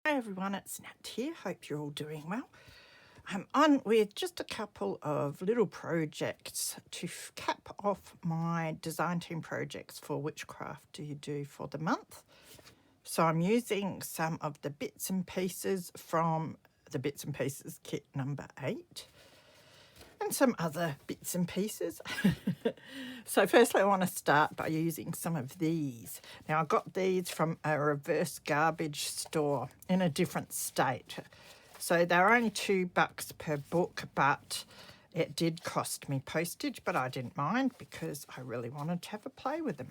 Hi everyone, it's Nat here. Hope you're all doing well. I'm on with just a couple of little projects to cap off my design team projects for Whichcraft Do You Do for the month. So I'm using some of the bits and pieces from the Bits and Pieces kit number 8 and some other bits and pieces. So firstly I want to start by using some of these. Now I got these from a reverse garbage store in a different state. So they're only $2 per book, but it did cost me postage, but I didn't mind because I really wanted to have a play with them.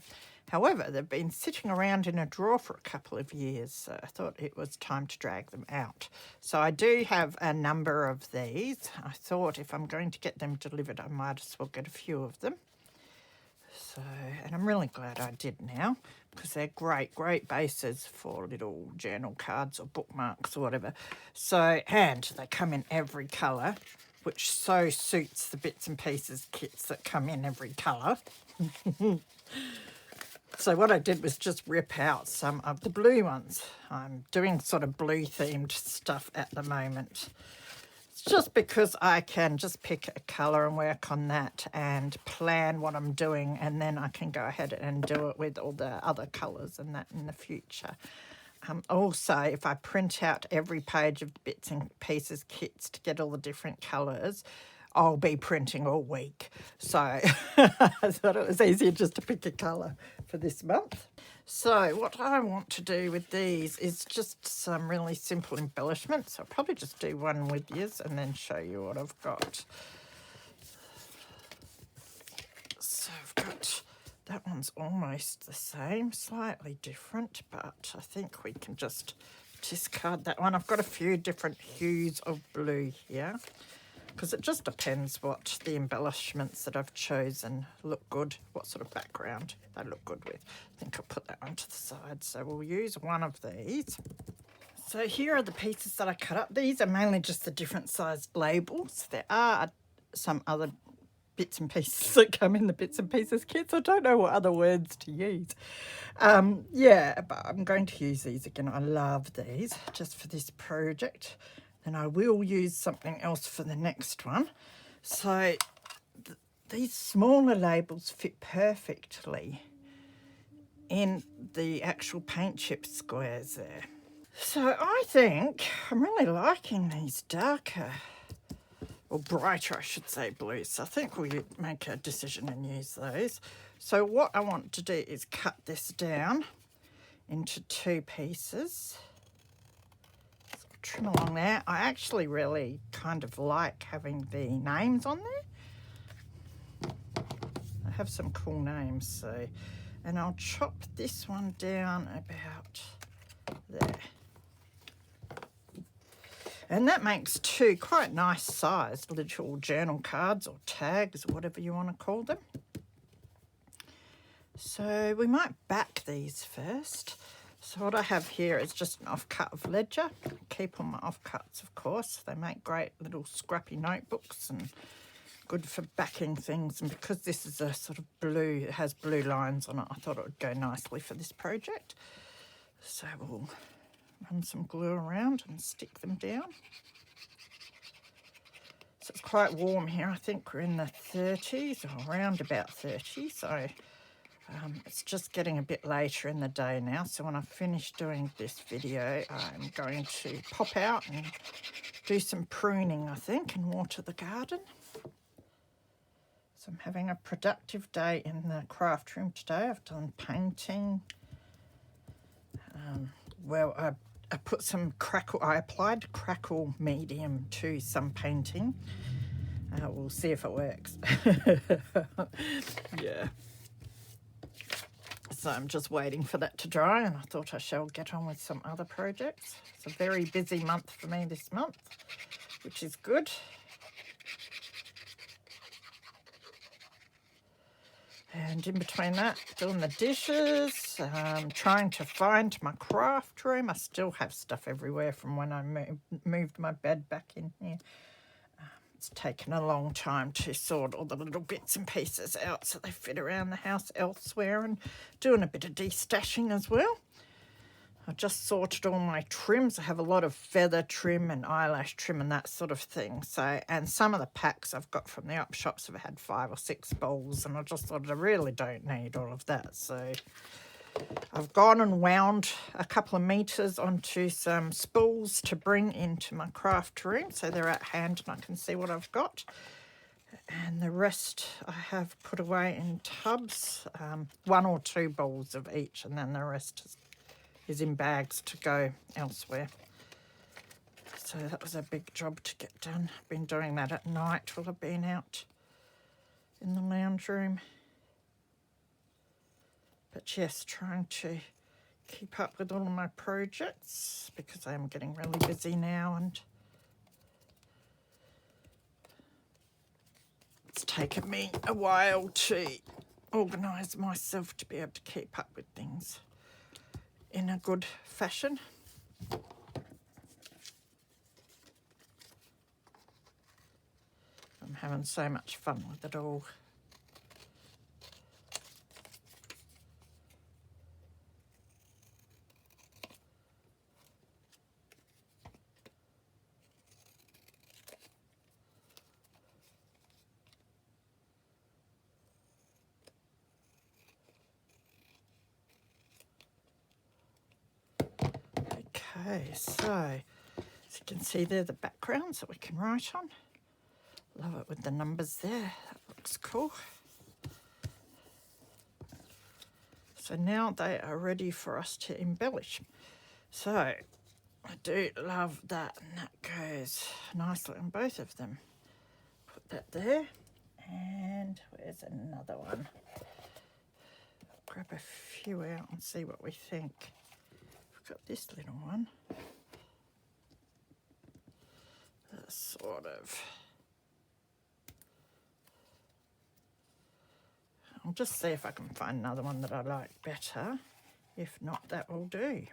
However, they've been sitting around in a drawer for a couple of years, so I thought it was time to drag them out. So I do have a number of these. I thought if I'm going to get them delivered, I might as well get a few of them. So, and I'm really glad I did now because they're great bases for little journal cards or bookmarks or whatever. So, and they come in every colour, which so suits the Bits and Pieces kits that come in every colour. So what I did was just rip out some of the blue ones. I'm doing sort of blue themed stuff at the moment. It's just because I can just pick a colour and work on that and plan what I'm doing, and then I can go ahead and do it with all the other colours and that in the future. Also, if I print out every page of the Bits and Pieces kits to get all the different colours, I'll be printing all week. So I thought it was easier just to pick a colour for this month. So what I want to do with these is just some really simple embellishments. I'll probably just do one with yous and then show you what I've got. So I've got, that one's almost the same, slightly different, but I think we can just discard that one. I've got a few different hues of blue here, because it just depends what the embellishments that I've chosen look good, what sort of background they look good with. I think I'll put that one to the side. So we'll use one of these. So here are the pieces that I cut up. These are mainly just the different sized labels. There are some other bits and pieces that come in the Bits and Pieces kits. I don't know what other words to use. Yeah, but I'm going to use these again. I love these just for this project. And I will use something else for the next one. So these smaller labels fit perfectly in the actual paint chip squares there. So I think I'm really liking these darker, or brighter I should say, blues. So I think we'll make a decision and use those. So what I want to do is cut this down into 2 pieces. Trim along there. I actually really kind of like having the names on there. I have some cool names, so, and I'll chop this one down about there. And that makes 2 quite nice sized little journal cards or tags or whatever you want to call them. So we might back these first. So what I have here is just an offcut of ledger. I keep all my offcuts, of course. They make great little scrappy notebooks and good for backing things. And because this is a sort of blue, it has blue lines on it, I thought it would go nicely for this project. So we'll run some glue around and stick them down. So it's quite warm here. I think we're in the 30s or around about 30. So it's just getting a bit later in the day now, so when I finish doing this video, I'm going to pop out and do some pruning, I think, and water the garden. So I'm having a productive day in the craft room today. I've done painting. Well, I put some crackle, I applied crackle medium to some painting. We'll see if it works. Yeah. So I'm just waiting for that to dry, and I thought I shall get on with some other projects. It's a very busy month for me this month, which is good. And in between that, doing the dishes, trying to find my craft room. I still have stuff everywhere from when I moved my bed back in here. It's taken a long time to sort all the little bits and pieces out so they fit around the house elsewhere, and doing a bit of destashing as well. I just sorted all my trims. I have a lot of feather trim and eyelash trim and that sort of thing. So, and some of the packs I've got from the op shops have had 5 or 6 balls, and I just thought I really don't need all of that. So I've gone and wound a couple of meters onto some spools to bring into my craft room, so they're at hand and I can see what I've got. And the rest I have put away in tubs, 1 or 2 balls of each, and then the rest is in bags to go elsewhere. So that was a big job to get done. I've been doing that at night while I've been out in the lounge room. But yes, trying to keep up with all of my projects because I am getting really busy now, and it's taken me a while to organise myself to be able to keep up with things in a good fashion. I'm having so much fun with it all. Okay, so as you can see there, the backgrounds that we can write on. Love it with the numbers there. That looks cool. So now they are ready for us to embellish. So I do love that, and that goes nicely on both of them. Put that there, and where's another one? Grab a few out and see what we think. We've got this little one. That's sort of... I'll just see if I can find another one that I like better. If not, that will do.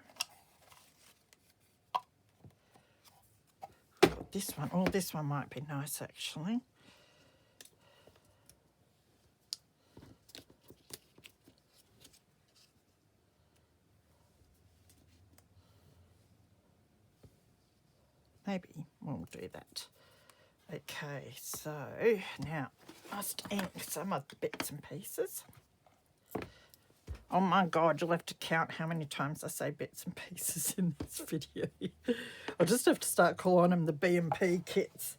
This one, oh, this one might be nice actually. Maybe we'll do that. Okay, so now I must ink some of the bits and pieces. Oh my God, you'll have to count how many times I say bits and pieces in this video. I'll just have to start calling them the B&P kits.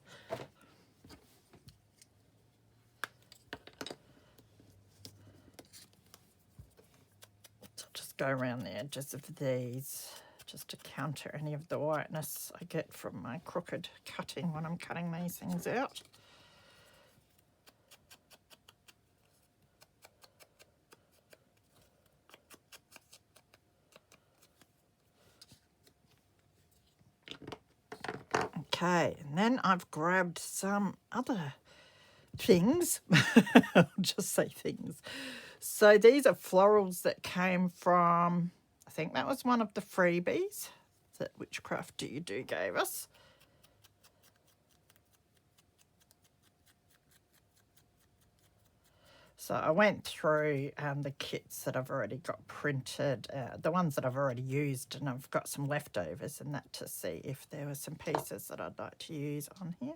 So I'll just go around the edges of these just to counter any of the whiteness I get from my crooked cutting when I'm cutting these things out. Okay, and then I've grabbed some other things. I'll just say things. So these are florals that came from, I think that was one of the freebies that Whichcraft Do You Do gave us. So I went through the kits that I've already got printed, the ones that I've already used, and I've got some leftovers and that to see if there were some pieces that I'd like to use on here,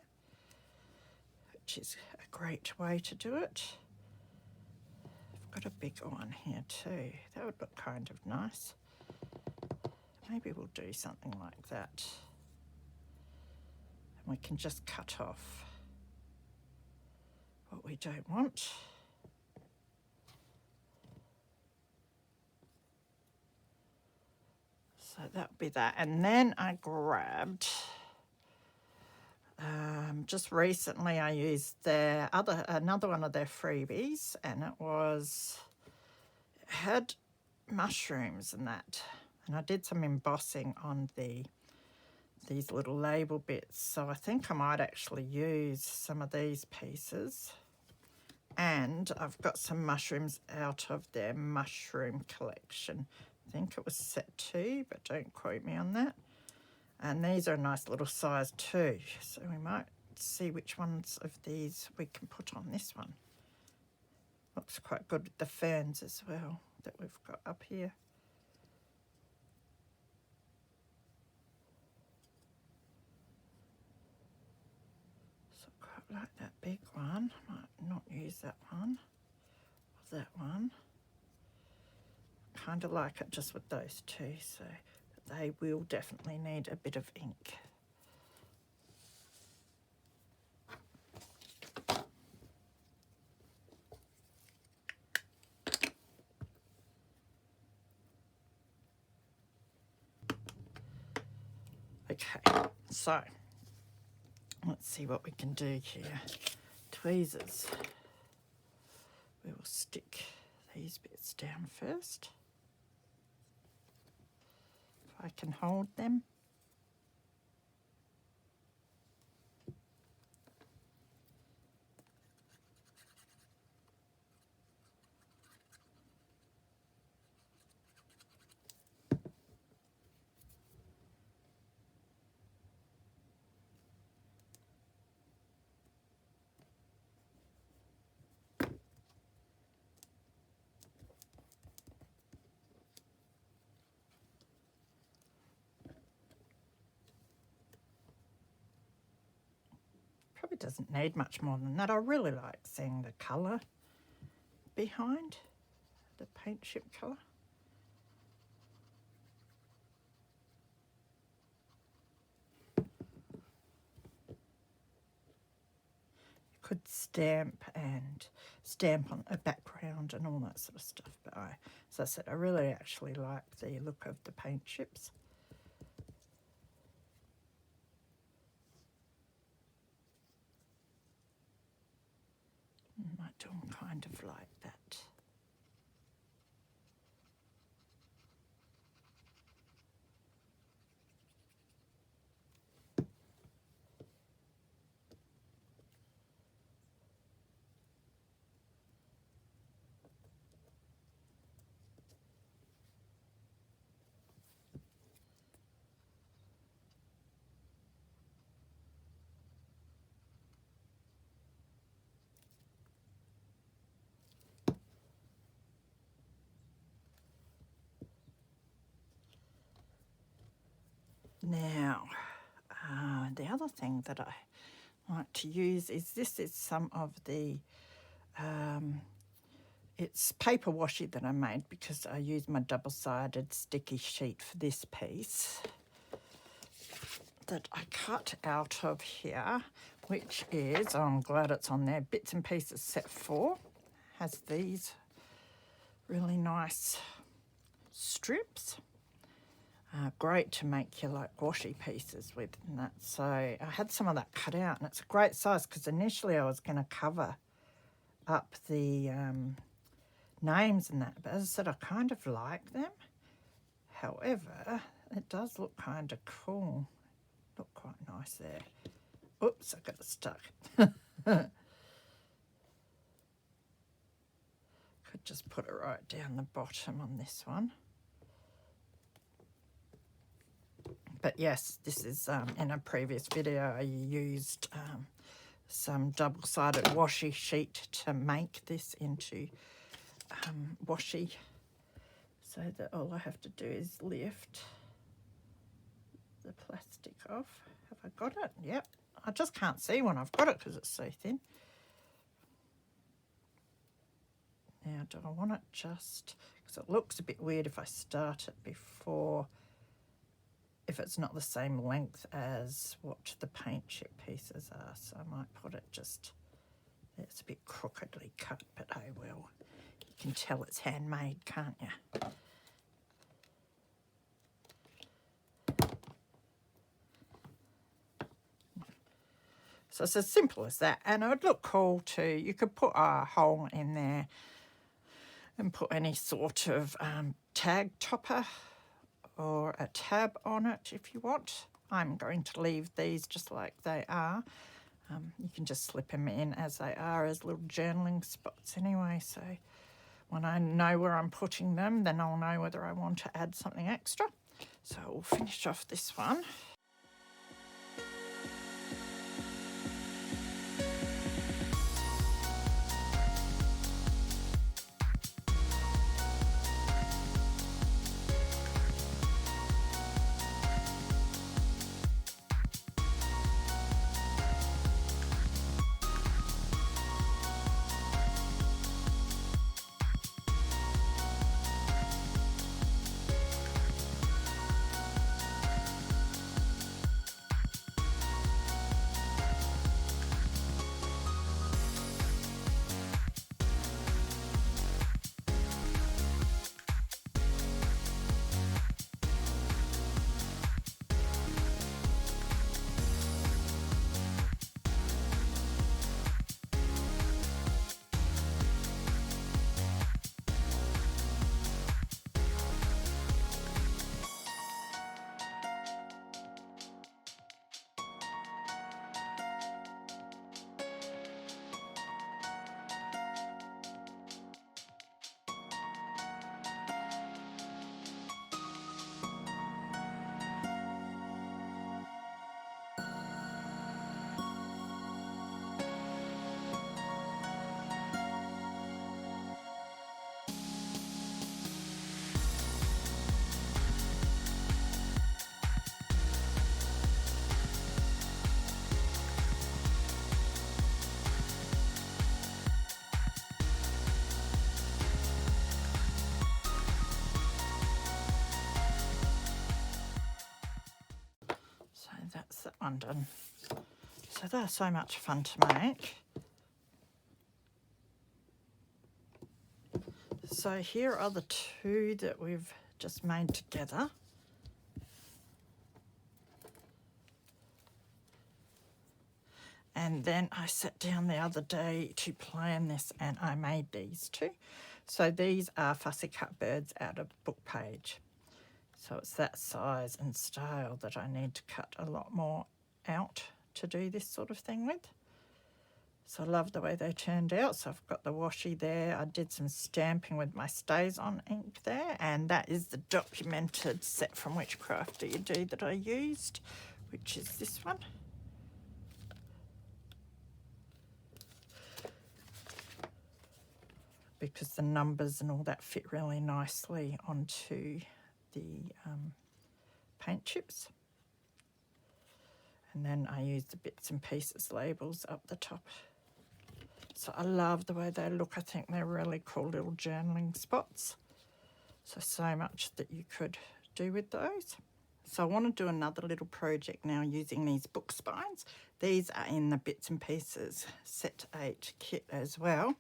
which is a great way to do it. I've got a bigger one here too. That would look kind of nice. Maybe we'll do something like that. And we can just cut off what we don't want. So that would be that. And then I grabbed, just recently I used their another one of their freebies, and it had mushrooms and that. And I did some embossing on these little label bits. So I think I might actually use some of these pieces. And I've got some mushrooms out of their mushroom collection. I think it was set 2, but don't quote me on that. And these are a nice little size too. So we might see which ones of these we can put on this one. Looks quite good with the ferns as well that we've got up here. like that big one. Might not use that one or that one. Kind of like it just with those two, so they will definitely need a bit of ink. Okay, so let's see what we can do here. Tweezers. We will stick these bits down first. If I can hold them. Probably doesn't need much more than that. I really like seeing the colour behind, the paint chip colour. You could stamp on a background and all that sort of stuff, but as I said, I really actually like the look of the paint chips. I might do them kind of like that. Now, the other thing that I like to use is this is some of the, it's paper washi that I made because I used my double-sided sticky sheet for this piece that I cut out of here, which is, oh, I'm glad it's on there, Bits and Pieces Set 4. Has these really nice strips. Great to make your like washi pieces with and that. So I had some of that cut out, and it's a great size because initially I was going to cover up the names and that, but as I said, I kind of like them. However, it does look kind of cool. Look quite nice there. Oops, I got it stuck. Could just put it right down the bottom on this one. But yes, this is, in a previous video, I used some double-sided washi sheet to make this into washi, so that all I have to do is lift the plastic off. Have I got it? Yep. I just can't see when I've got it because it's so thin. Now, do I want it just, because it looks a bit weird if I start it before, if it's not the same length as what the paint chip pieces are. So I might put it just, it's a bit crookedly cut, but I will. You can tell it's handmade, can't you? So it's as simple as that. And it would look cool too. You could put a hole in there and put any sort of tag topper or a tab on it if you want. I'm going to leave these just like they are. You can just slip them in as they are as little journaling spots anyway. So when I know where I'm putting them, then I'll know whether I want to add something extra. So we'll finish off this one. one done. So they're so much fun to make. So here are the two that we've just made together. And then I sat down the other day to plan this and I made these two. So these are fussy cut birds out of book page. So it's that size and style that I need to cut a lot more out to do this sort of thing with. So I love the way they turned out. So I've got the washi there. I did some stamping with my Stays On ink there, and that is the documented set from Whichcraft Do You Do that I used, which is this one. Because the numbers and all that fit really nicely onto the paint chips. And then I use the bits and pieces labels up the top. So I love the way they look. I think they're really cool little journaling spots. So much that you could do with those. So I want to do another little project now using these book spines. These are in the bits and pieces set 8 kit as well.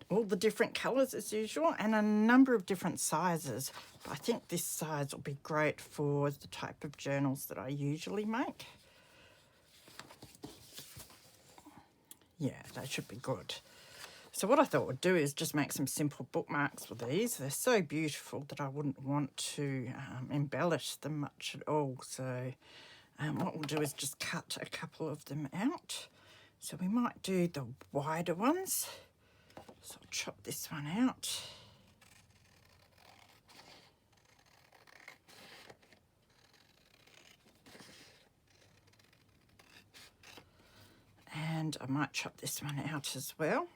All the different colours as usual and a number of different sizes. But I think this size will be great for the type of journals that I usually make. Yeah, they should be good. So what I thought we'd do is just make some simple bookmarks with these. They're so beautiful that I wouldn't want to embellish them much at all. So what we'll do is just cut a couple of them out. So we might do the wider ones. So I'll chop this one out. And I might chop this one out as well.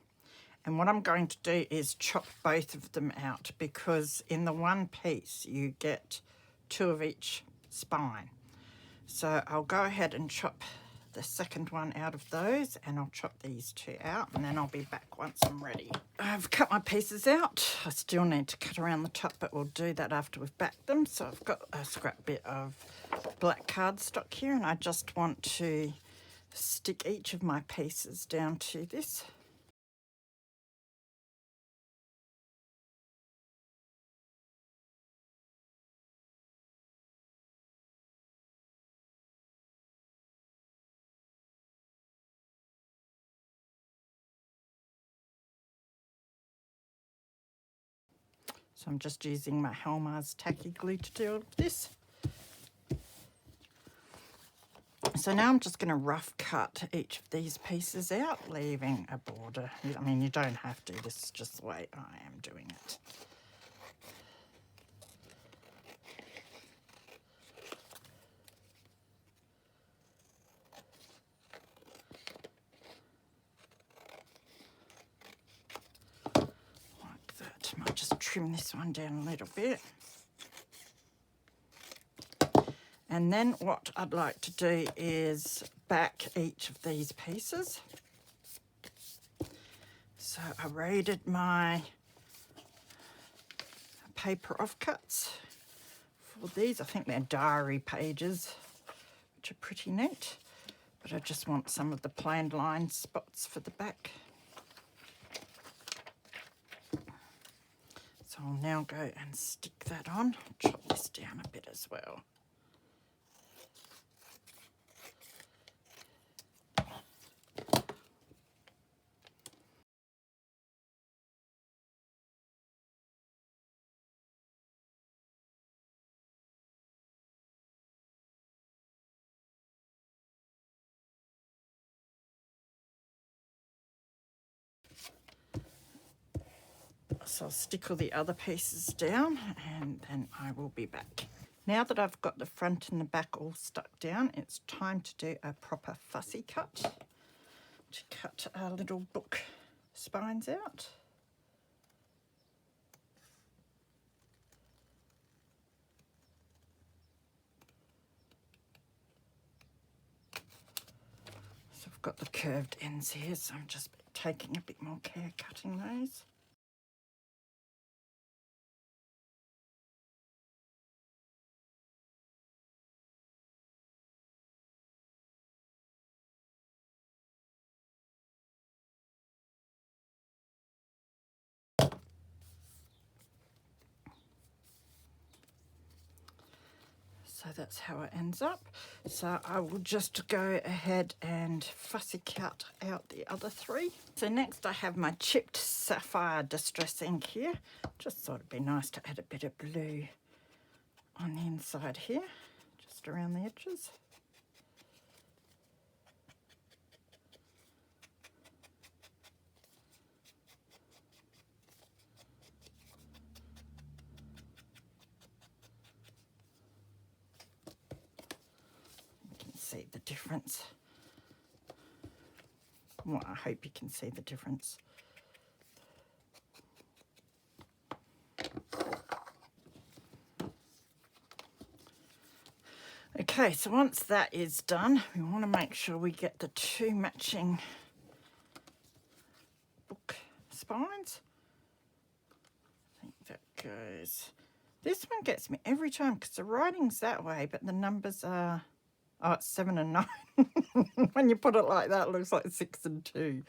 And what I'm going to do is chop both of them out, because in the one piece you get 2 of each spine. So I'll go ahead and chop the second one out of those, and I'll chop these 2 out, and then I'll be back once I'm ready. I've cut my pieces out. I still need to cut around the top, but we'll do that after we've backed them. So I've got a scrap bit of black cardstock here, and I just want to stick each of my pieces down to this. So I'm just using my Helmar's tacky glue to do all of this. So now I'm just going to rough cut each of these pieces out, leaving a border. I mean, you don't have to, this is just the way I am doing it. Like that. Might just trim this one down a little bit. And then what I'd like to do is back each of these pieces. So I raided my paper offcuts for these. I think they're diary pages, which are pretty neat. But I just want some of the plain line spots for the back. So I'll now go and stick that on. Chop this down a bit as well. So I'll stick all the other pieces down and then I will be back. Now that I've got the front and the back all stuck down, it's time to do a proper fussy cut, to cut our little book spines out. So I've got the curved ends here, so I'm just taking a bit more care cutting those. So that's how it ends up. So I will just go ahead and fussy cut out the other 3. So next I have my chipped sapphire distress ink here. Just thought it'd be nice to add a bit of blue on the inside here, just around the edges. See the difference. Well, I hope you can see the difference. Okay, so once that is done, we want to make sure we get the 2 matching book spines. I think that goes. This one gets me every time because the writing's that way, but the numbers are, oh, it's 7 and 9. When you put it like that, it looks like 6 and 2.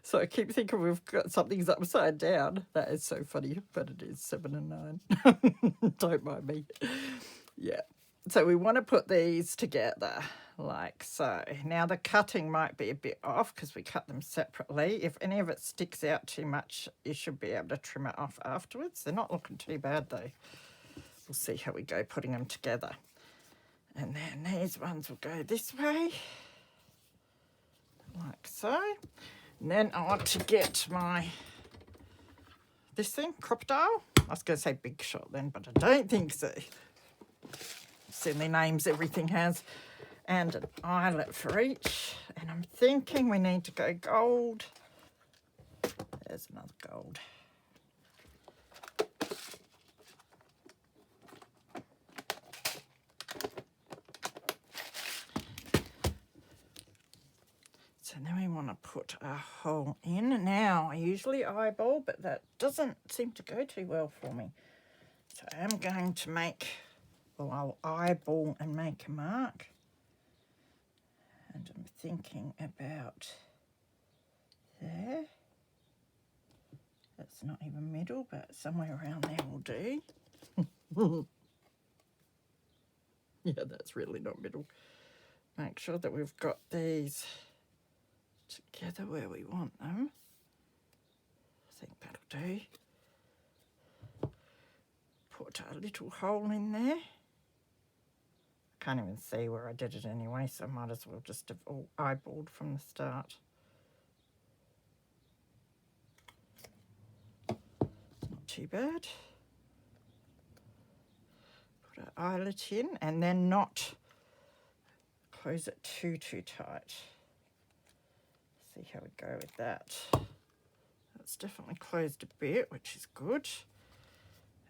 So I keep thinking we've got something's upside down. That is so funny, but it is 7 and 9. Don't mind me. Yeah. So we want to put these together like so. Now the cutting might be a bit off because we cut them separately. If any of it sticks out too much, you should be able to trim it off afterwards. They're not looking too bad though. We'll see how we go putting them together. And then these ones will go this way, like so. And then I want to get my, this thing, crocodile. I was going to say Big Shot then, but I don't think so. Silly names everything has. And an eyelet for each. And I'm thinking we need to go gold. There's another gold. So then we want to put a hole in. Now, I usually eyeball, but that doesn't seem to go too well for me. So I am going to make, well, I'll eyeball and make a mark. And I'm thinking about there. That's not even middle, but somewhere around there will do. Yeah, that's really not middle. Make sure that we've got these together where we want them. I think that'll do. Put a little hole in there. Can't even see where I did it anyway, so I might as well just have all eyeballed from the start. Not too bad. Put an eyelet in and then not close it too tight. See how we go with that. That's definitely closed a bit, which is good.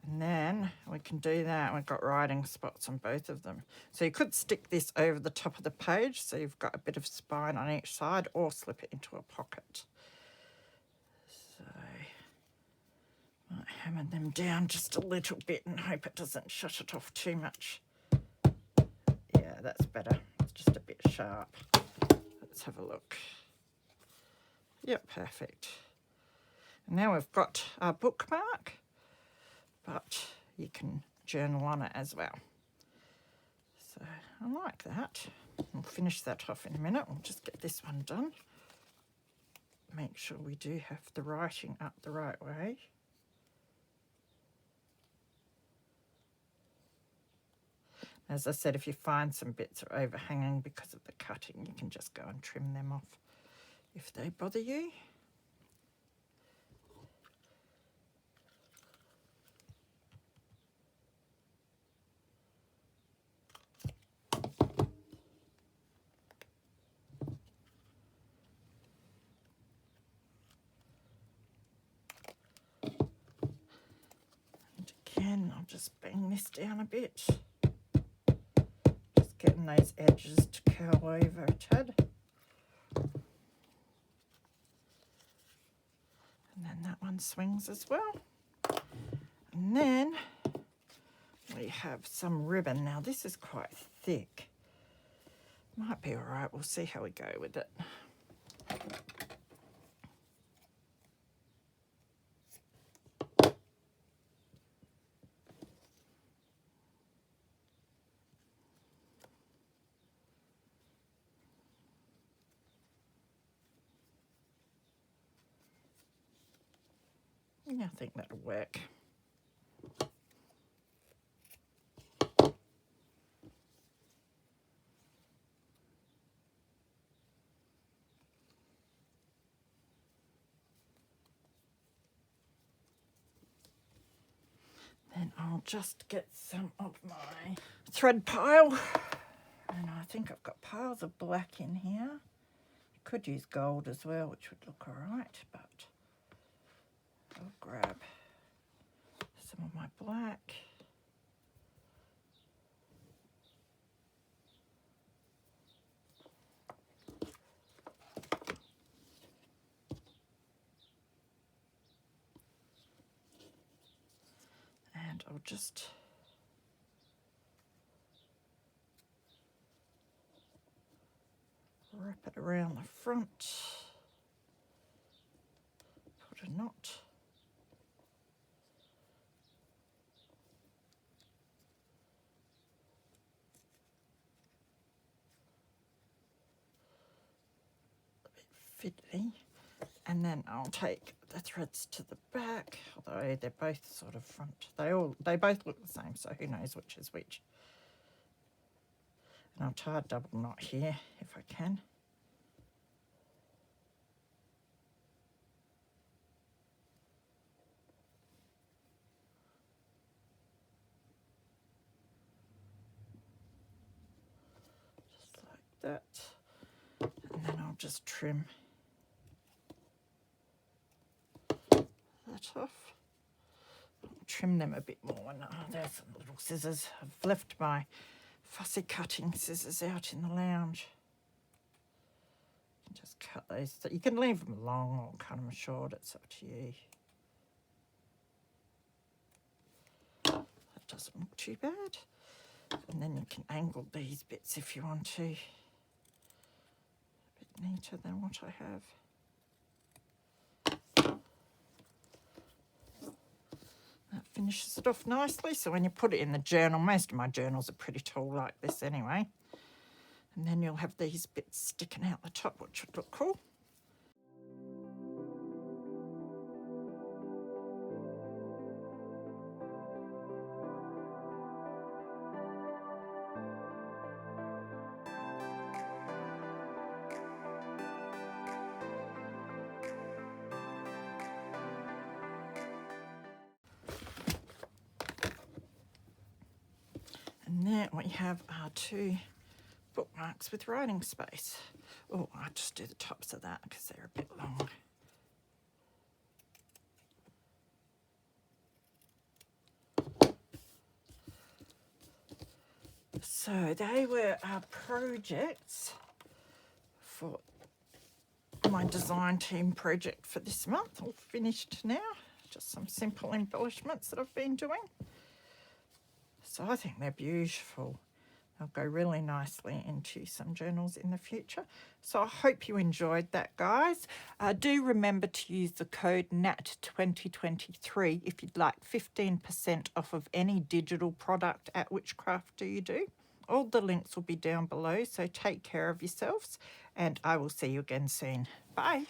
And then we can do that. We've got writing spots on both of them. So you could stick this over the top of the page so you've got a bit of spine on each side, or slip it into a pocket. So might hammer them down just a little bit and hope it doesn't shut it off too much. Yeah, that's better. It's just a bit sharp. Let's have a look. Yep, perfect. And now we've got our bookmark, but you can journal on it as well. So I like that. We'll finish that off in a minute. We'll just get this one done. Make sure we do have the writing up the right way. As I said, if you find some bits are overhanging because of the cutting, you can just go and trim them off if they bother you. And again, I'll just bang this down a bit. Just getting those edges to curl over a tad. And then that one swings as well. And then we have some ribbon. Now this is quite thick. Might be all right. We'll see how we go with it. Yeah, I think that'll work. Then I'll just get some of my thread pile. And I think I've got piles of black in here. You could use gold as well, which would look all right, but I'll grab some of my black. And I'll just wrap it around the front, put a knot. A bit fiddly. And then I'll take the threads to the back, although they're both sort of front. They both look the same, so who knows which is which. And I'll tie a double knot here if I can. Just like that. And then I'll just trim that off. I'll trim them a bit more. And, there's some little scissors. I've left my fussy cutting scissors out in the lounge. You can just cut those. You can leave them long or cut them short. It's up to you. That doesn't look too bad. And then you can angle these bits if you want to. A bit neater than what I have. That finishes it off nicely. So when you put it in the journal, most of my journals are pretty tall like this anyway. And then you'll have these bits sticking out the top, which would look cool. And there we have our two bookmarks with writing space. Oh, I'll just do the tops of that because they're a bit long. So they were our projects for my design team project for this month. All finished now. Just some simple embellishments that I've been doing. So I think they're beautiful. They'll go really nicely into some journals in the future. So I hope you enjoyed that, guys. Do remember to use the code NAT2023 if you'd like 15% off of any digital product at Whichcraft Do You Do. All the links will be down below, so take care of yourselves, and I will see you again soon. Bye.